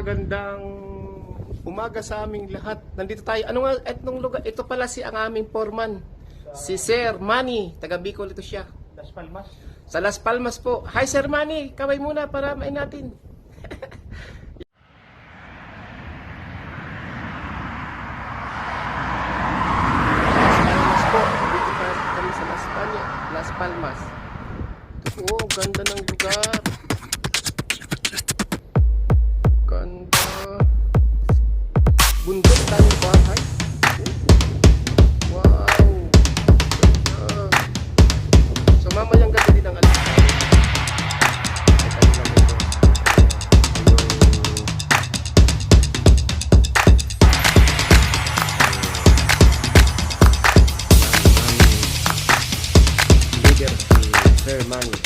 magandang umaga sa aming lahat. Nandito tayo. Ano nga etong lugar? Ito pala si ang aming foreman. Si Sir Manny. Taga Bicol ito siya. Las Palmas. Sa Las Palmas po. Hi Sir Manny. Kaway muna para main natin. Las Palmas. Oh, ganda ng lugar. Ganda. Bundok tayo bahay. Wow. Ganda. So mamayang gabi din ang alis tayo. Ay lang ito. Sir Manny.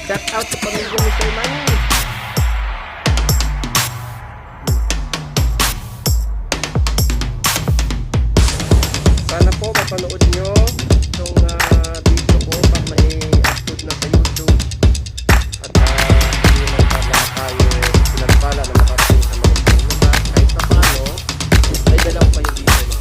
Shout out sa pamilya ni Sir Manny. Sana po mapanood nyo itong video ko pag may-upload na sa YouTube. At hindi naman pala tayo pinagpala na makarating sa mga lugar. Kahit na paano, ay dalaw kayo dito ng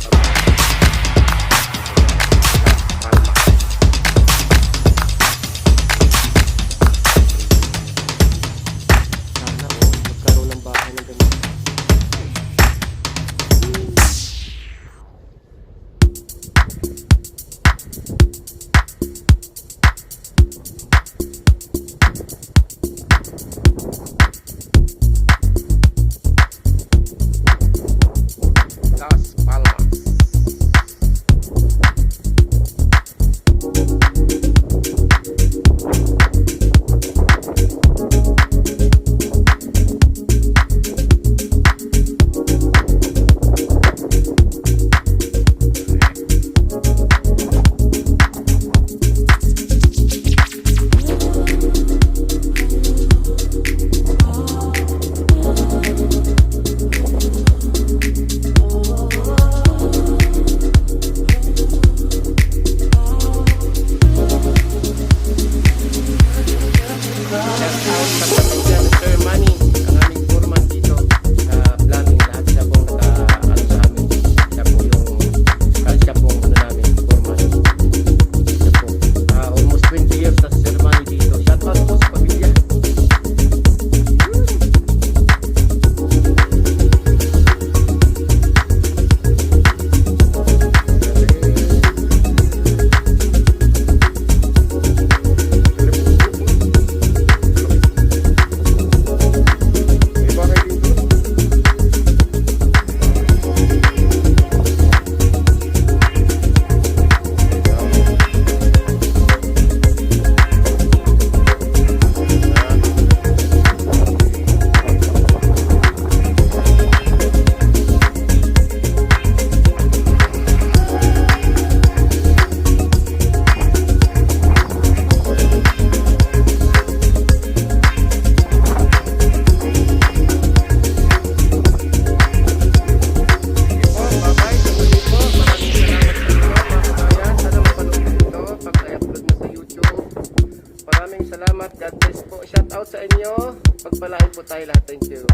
God bless po. Shout out sa inyo. Pagpalain po tayo lahat. Thank you.